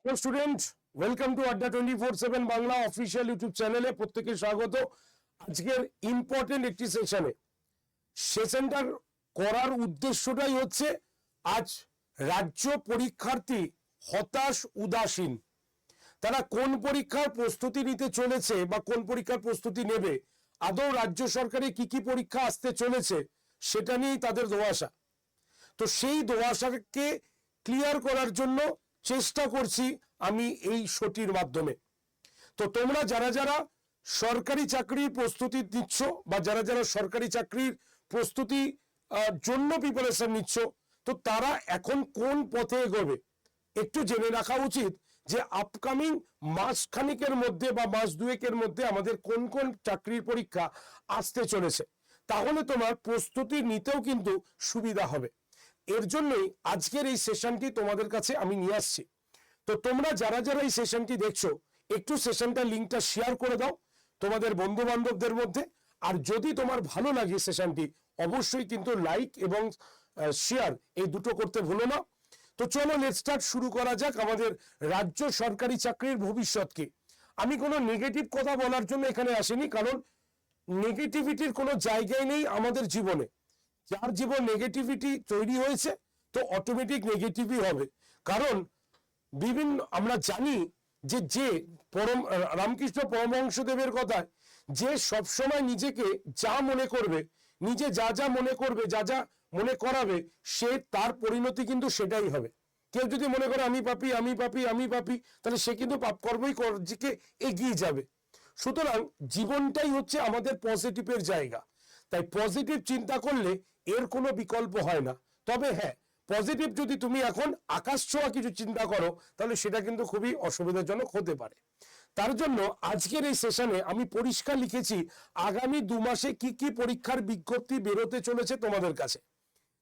Hello student, welcome to আড্ডা 24/7 Bangla official YouTube চ্যানেলে প্রত্যেকে স্বাগত। আজকের ইম্পর্টেন্ট একটি সেশনটার করার উদ্দেশ্যটাই হচ্ছে আজ রাজ্য পরীক্ষার্থী হতাশ উদাসীন, তারা কোন পরীক্ষার প্রস্তুতি নিতে চলেছে বা কোন পরীক্ষার প্রস্তুতি নেবে, আদৌ রাজ্য সরকারে কি কি পরীক্ষা আসতে চলেছে সেটা নিয়েই তাদের দোয়াশা। তো সেই দোয়াশাকে ক্লিয়ার করার জন্য চেষ্টা করছি আমি এই শোটির মাধ্যমে। তো তোমরা যারা যারা সরকারি চাকরির প্রস্তুতি নিচ্ছ বা যারা যারা সরকারি চাকরির প্রস্তুতি জন্য প্রিপারেশন নিচ্ছ, তো তারা এখন কোন পথে এগোবে একটু জেনে রাখা উচিত যে আপকামিং মাস খানিকের মধ্যে বা মাস দুয়েকের মধ্যে আমাদের কোন কোন চাকরির পরীক্ষা আসতে চলেছে, তাহলে তোমার প্রস্তুতি নিতেও কিন্তু সুবিধা হবে। এর জন্যই আজকের এই সেশনটি তোমাদের কাছে আমি নিয়ে আসছি। তো তোমরা যারা যারা এই সেশনটি দেখছো, একটু সেশনটা লিঙ্কটা শেয়ার করে দাও তোমাদের বন্ধু বান্ধবদের মধ্যে। আর যদি তোমার ভালো লাগে সেশনটি, অবশ্যই কিন্তু লাইক এবং শেয়ার এই দুটো করতে ভুলো না। তো চলো লেটস স্টার্ট, শুরু করা যাক আমাদের রাজ্য সরকারি চাকরির ভবিষ্যৎকে। আমি কোনো নেগেটিভ কথা বলার জন্য এখানে আসিনি, কারণ নেগেটিভিটির কোনো জায়গায় নেই আমাদের জীবনে। যার জীবন নেগেটিভিটি তৈরি হয়েছে তো অটোমেটিক নেগেটিভই হবে। কারণ বিভিন্ন আমরা জানি যে যে পরম রামকৃষ্ণ পরমহংসদেবের কথায়, যে সবসময় নিজেকে যা মনে করবে, নিজে যা যা মনে করবে, যা যা মনে করাবে, সে তার পরিণতি কিন্তু সেটাই হবে। কেউ যদি মনে করে আমি পাপী আমি পাপী আমি পাপী, তাহলে সে কিন্তু পাপ কর্মই নিজেকে এগিয়ে যাবে। সুতরাং জীবনটাই হচ্ছে আমাদের পজিটিভের জায়গা। তাই পজিটিভ চিন্তা করলে এর কোনো বিকল্প হয় না। তবে হ্যাঁ, পজিটিভ যদি তুমি এখন আকাশ ছোঁয়া কিছু চিন্তা করো, তাহলে সেটা কিন্তু খুবই অসুবিধাজনক হতে পারে। তার জন্য আজকের এই সেশনে আমি পরিষ্কার লিখেছি আগামী 2 মাসে কি কি পরীক্ষার বিজ্ঞপ্তি বেরোতে চলেছে তোমাদের কাছে।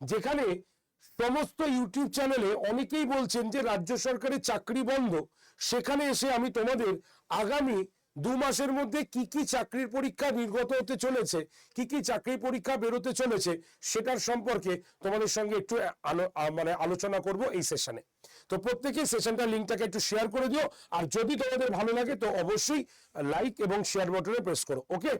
যেখানে সমস্ত ইউটিউব চ্যানেলে অনেকেই বলছেন যে রাজ্য সরকারের চাকরি বন্ধ, সেখানে এসে আমি তোমাদের আগামী 2 মাসের মধ্যে কি কি চাকরির পরীক্ষা নির্গত হতে চলেছে, কি কি চাকরির পরীক্ষা বেরোতে চলেছে, সেটার সম্পর্কে তোমাদের সঙ্গে একটু আলোচনা করব এই সেশনে। তো প্রত্যেকেই সেশনটা লিঙ্কটাকে একটু শেয়ার করে দিও। আর যদি তোমাদের ভালো লাগে তো অবশ্যই লাইক এবং শেয়ার বাটনে প্রেস করো। ওকে,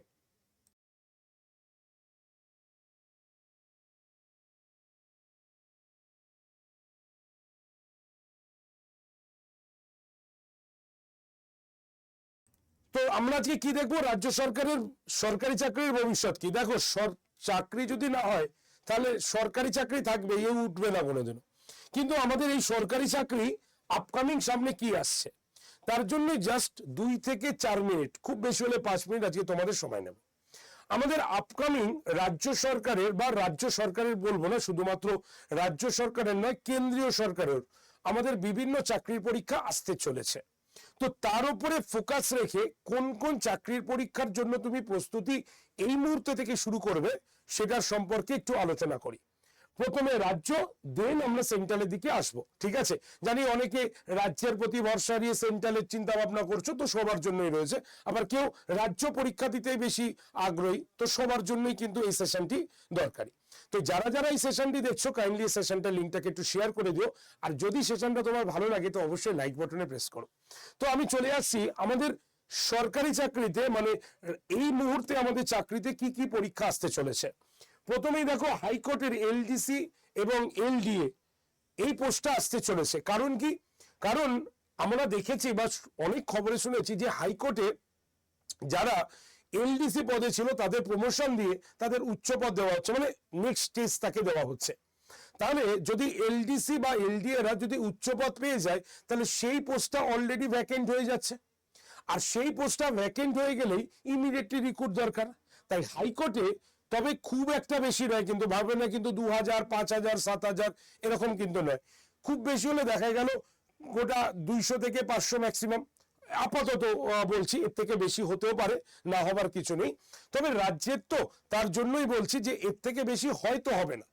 তো আমরা আজকে কি দেখবো, রাজ্য সরকারের সরকারি চাকরির ভবিষ্যৎ কি। দেখো, চাকরি যদি না হয় তাহলে সরকারি চাকরি থাকবে, এ উঠবে না কোনোদিনও। কিন্তু আমাদের এই সরকারি চাকরি আপকামিং সামনে কি আসছে, তার জন্য জাস্ট 2 থেকে 4 মিনিট, খুব বেশি হলে 5 মিনিট আজকে তোমাদের সময় নেব। আমাদের আপকামিং রাজ্য সরকারের বা রাজ্য সরকারের বলবো না, শুধুমাত্র রাজ্য সরকারের নয়, কেন্দ্রীয় সরকারের আমাদের বিভিন্ন চাকরির পরীক্ষা আসতে চলেছে। তো তার উপরে ফোকাস রেখে কোন কোন চাকরির পরীক্ষার জন্য তুমি প্রস্তুতি এই মুহূর্তে থেকে শুরু করবে, সেটার সম্পর্কে একটু আলোচনা করি। প্রথমে রাজ্য, দেন আমরা সেন্ট্রালের দিকে আসব। ঠিক আছে, জানি অনেকে রাজ্যের প্রতি ভরসা নিয়ে সেন্ট্রালের চিন্তা ভাবনা করছো, তো সবার জন্যই রয়েছে। আবার কেউ রাজ্য পরীক্ষা দিতে বেশি আগ্রহী, তো সবার জন্যই কিন্তু এই সেশনটি দরকারি। তো যারা যারা এই সেশনটি দেখছো, কাইন্ডলি এই সেশনটার লিঙ্কটাকে একটু শেয়ার করে দিও। আর যদি সেশনটা তোমার ভালো লাগে তো অবশ্যই লাইক বাটনে প্রেস করো। তো আমি চলে আসছি আমাদের সরকারি চাকরিতে, মানে এই মুহূর্তে আমাদের চাকরিতে কি কি পরীক্ষা আসতে চলেছে। প্রথমেই দেখো, হাইকোর্টের এলডিসি এবং এলডিএ এই পোস্টটা আসতে চলেছে। কারণ কি, কারণ আমরা দেখেছি বা অনেক খবরে শুনেছি যে হাইকোর্টে যারা এলডিসি পদে ছিল তাদের প্রমোশন দিয়ে তাদের উচ্চ পদ দেওয়া হচ্ছে, মানে নেক্সট স্টেজ তাকে দেওয়া হচ্ছে। তাহলে যদি এলডিসি বা এলডিএরা যদি উচ্চ পদ পেয়ে যায়, তাহলে সেই পোস্টটা অলরেডি ভ্যাকেন্ট হয়ে যাচ্ছে। আর সেই পোস্টটা ভ্যাকেন্ট হয়ে গেলেই ইমিডিয়েটলি রিক্রুট দরকার। তাই হাইকোর্টে, তবে খুব একটা বেশি নয় কিন্তু, ভাববে না কিন্তু 2000, 5000, 7000 এরকম কিন্তু নয়। খুব বেশি হলে দেখা গেল গোটা 200 থেকে 500 ম্যাক্সিমাম, আপাতত বলছি, এর থেকে বেশি হতেও পারে, না হবার কিছু নেই। তবে রাজ্যের তো, তার জন্যই বলছি যে এর থেকে বেশি হয়তো হবে না।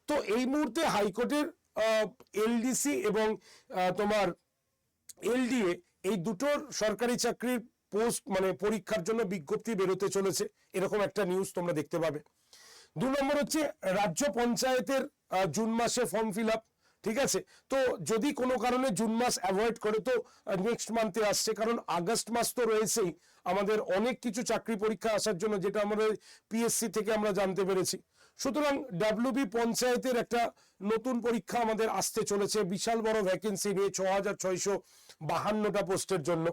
তো এই মুহূর্তে হাইকোর্টের এলডিসি এবং তোমার এলডিএ এই দুটোর সরকারি চাকরির পোস্ট মানে পরীক্ষার জন্য বিজ্ঞপ্তি বেরোতে চলেছে, এরকম একটা নিউজ তোমরা দেখতে পাবে। 2 নম্বর হচ্ছে রাজ্য পঞ্চায়েতের জুন মাসে ফর্ম ফিল আপ। ঠিক আছে। তো যদি কোনো কারণে জুন মাস অ্যাভয়েড করে তো নেক্সট মান্থে আসছে, কারণ আগস্ট মাস তো রয়েছেই আমাদের অনেক কিছু চাকরি পরীক্ষা আসার জন্য, যেটা আমাদের পিএসসি থেকে আমরা জানতে পেরেছি। সুতরাং ডাব্লিউবি পঞ্চায়েতের একটা নতুন পরীক্ষা আমাদের আসতে চলেছে, বিশাল বড় ভ্যাকেন্সি নিয়ে 6652টা পোস্টের জন্য।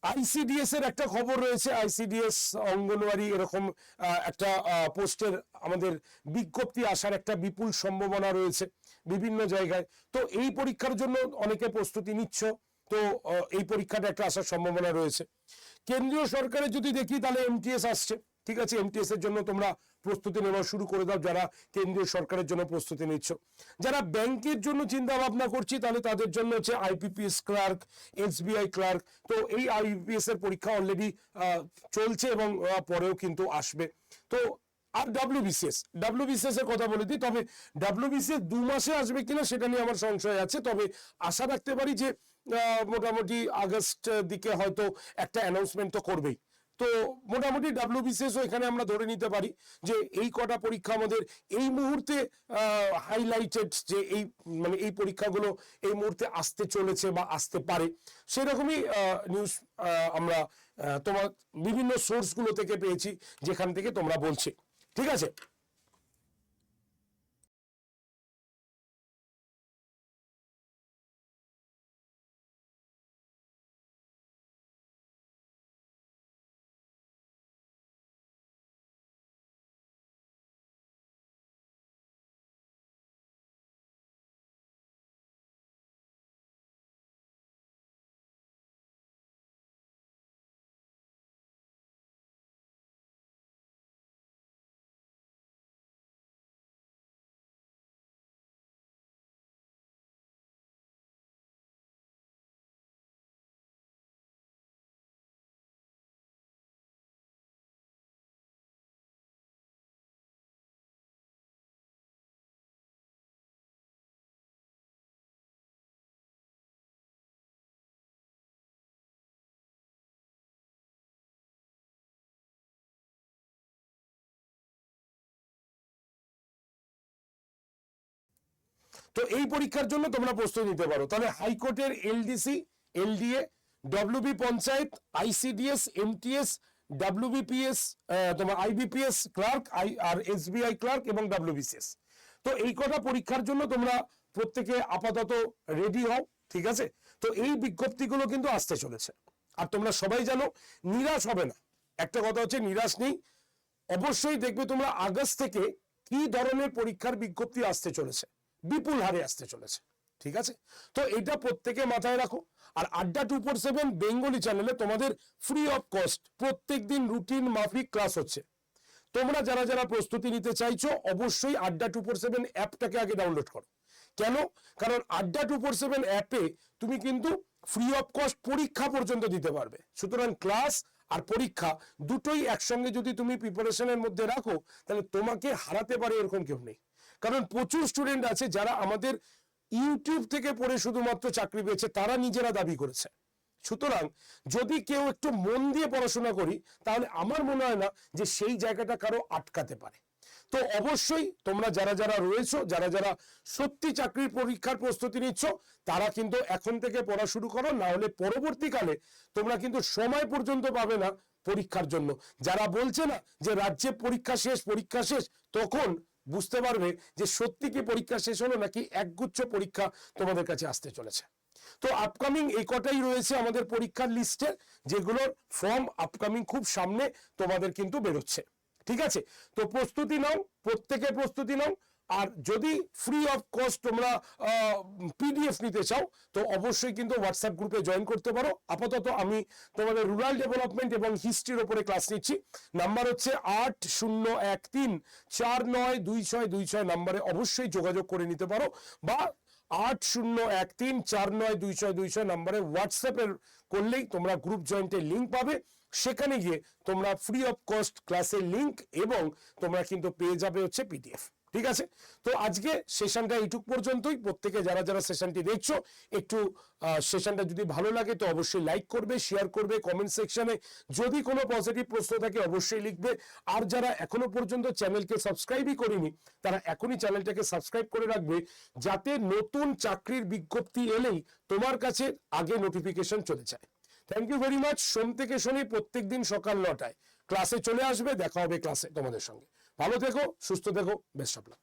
আইসিডিএস এর একটা খবর রয়েছে, আইসিডিএস অঙ্গনওয়াড়ি এরকম একটা পোস্টের আমাদের বিজ্ঞপ্তি আসার একটা বিপুল সম্ভাবনা রয়েছে বিভিন্ন জায়গায়। তো এই পরীক্ষার জন্য অনেকে প্রস্তুতি নিচ্ছ, তো এই পরীক্ষাটা একটা আসার সম্ভাবনা রয়েছে। কেন্দ্রীয় সরকারের যদি দেখি তাহলে এমটিএস আসছে, ঠিক আছে। এমটিএস এর জন্য তোমরা প্রস্তুতি নেওয়া শুরু করে দাও যারা কেন্দ্রীয় সরকারের জন্য প্রস্তুতি নিচ্ছ। যারা ব্যাংকের জন্য চিন্তা ভাবনা করছি তাহলে তাদের জন্য হচ্ছে আইপিপিএস ক্লার্ক, এসবিআই ক্লার্ক। তো এই আইপিপিএস এর পরীক্ষা অলরেডি চলছে এবং পরেও কিন্তু আসবে। তো আর ডাব্লিউবিসিএস এর কথা বলে দিই, তবে ডাব্লিউবিসিএস 2 মাসে আসবে কিনা সেটা নিয়ে আমার সংশয় আছে, তবে আশা রাখতে পারি যে মোটামুটি আগস্ট দিকে হয়তো একটা অ্যানাউন্সমেন্ট তো করবেই। তো মোটামুটি ডাব্লিউবিসিএস এখানে আমরা ধরে নিতে পারি যে এই কটা পরীক্ষা আমাদের এই মুহূর্তে হাইলাইটেড, যে এই মানে এই পরীক্ষাগুলো এই মুহূর্তে আসতে চলেছে বা আসতে পারে, সেরকমই নিউজ আমরা তোমার বিভিন্ন সোর্সগুলো থেকে পেয়েছি, যেখান থেকে তোমরা বলছি, ঠিক আছে। তো এই পরীক্ষার জন্য তোমরা প্রস্তুতি নিতে পারো। তাহলে হাইকোর্টের LDC, LDA, WB panchayat, ICDS, MTS, WBPS, তোমার আইবিপিএস ক্লার্ক, আর এসবিআই ক্লার্ক এবং ডাব্লিউবিসিএস। তো এই কটা পরীক্ষার জন্য তোমরা প্রত্যেকে আপাতত রেডি হও, ঠিক আছে। তো এই বিজ্ঞপ্তিগুলো কিন্তু আসতে চলেছে, আর তোমরা সবাই জানো নিরাশ হবে না। একটা কথা হচ্ছে নিরাশ নেই, অবশ্যই দেখবে তোমরা আগস্ট থেকে কি ধরনের পরীক্ষার বিজ্ঞপ্তি আসতে চলেছে, বিপুল হারে আসতে চলেছে, ঠিক আছে। তো এটা প্রত্যেকে মাথায় রাখো। আর আড্ডা 247 বেঙ্গলি চ্যানেলে তোমাদের ফ্রি অফ কস্ট প্রত্যেকদিন রুটিন মাফিক ক্লাস হচ্ছে। তোমরা যারা যারা প্রস্তুতি নিতে চাইছো অবশ্যই আড্ডা 247 অ্যাপটাকে আগে ডাউনলোড করো। কেন? কারণ আড্ডা 247 অ্যাপে তুমি কিন্তু ফ্রি অফ কস্ট পরীক্ষা পর্যন্ত দিতে পারবে। সুতরাং ক্লাস আর পরীক্ষা দুটোই একসঙ্গে যদি তুমি প্রিপারেশনের মধ্যে রাখো তাহলে তোমাকে হারাতে পারে এরকম কেউ নেই। কারণ প্রচুর স্টুডেন্ট আছে যারা আমাদের ইউটিউব থেকে পড়ে শুধুমাত্র চাকরি পেয়েছে, তারা নিজেরা দাবি করেছে। সুতরাং যদি কেউ একটু মন দিয়ে পড়াশোনা করি তাহলে আমার মনে হয় না যে সেই জায়গাটা কারো আটকাতে পারে। তো অবশ্যই তোমরা যারা যারা রয়েছো, যারা যারা সত্যি চাকরির পরীক্ষার প্রস্তুতি নিচ্ছ, তারা কিন্তু এখন থেকে পড়া শুরু করো, না হলে পরবর্তীকালে তোমরা কিন্তু সময় পর্যন্ত পাবে না পরীক্ষার জন্য। যারা বলছে না যে রাজ্যে পরীক্ষা শেষ, তখন বুঝতে পারবে যে সত্যি কি পরীক্ষা শেষ হলো নাকি একগুচ্ছ পরীক্ষা তোমাদের কাছে আসতে চলেছে। তো আপকামিং এই কটাই রয়েছে আমাদের পরীক্ষার লিস্টে, যেগুলোর ফর্ম আপকামিং খুব সামনে তোমাদের কিন্তু বেরোচ্ছে, ঠিক আছে। তো প্রস্তুতি নাও, প্রত্যেকে প্রস্তুতি নাও। আর যদি ফ্রি অফ কস্ট তোমরা পিডিএফ নিতে চাও তো অবশ্যই কিন্তু হোয়াটসঅ্যাপ গ্রুপে জয়েন করতে পারো। আপাতত আমি তোমাদের রুরাল ডেভেলপমেন্ট এবং হিস্ট্রির উপরে ক্লাস নিচ্ছি। নাম্বার হচ্ছে 8013492626 নাম্বারে অবশ্যই যোগাযোগ করে নিতে পারো, বা 8013492626 নাম্বারে হোয়াটসঅ্যাপের করলেই তোমরা গ্রুপ জয়েন্টের লিঙ্ক পাবে। সেখানে গিয়ে তোমরা ফ্রি অফ কস্ট ক্লাসের লিঙ্ক এবং তোমরা কিন্তু পেয়ে যাবে হচ্ছে পিডিএফ। ঠিক আছে, তো আজকে সেশনটা এইটুক পর্যন্তই। প্রত্যেকে যারা যারা সেশনটি দেখছো একটু সেশনটা যদি ভালো লাগে তো অবশ্যই লাইক করবে, শেয়ার করবে, কমেন্ট সেকশনে যদি কোনো পজিটিভ প্রশ্ন থাকে অবশ্যই লিখবে। আর যারা এখনো পর্যন্ত চ্যানেলকে সাবস্ক্রাইবই করেনি তারা এখনই চ্যানেলটাকে সাবস্ক্রাইব করে রাখবে, যাতে নতুন চাকরির বিজ্ঞপ্তি এলেই তোমার কাছে আগে নোটিফিকেশন চলে যায়। Thank you very much. সোম থেকে শনি প্রত্যেকদিন সকাল 9টায় ক্লাসে চলে আসবে, দেখা হবে ক্লাসে তোমাদের সঙ্গে। ভালো থেকো, সুস্থ থেকো, বেস্ট অফ লাক।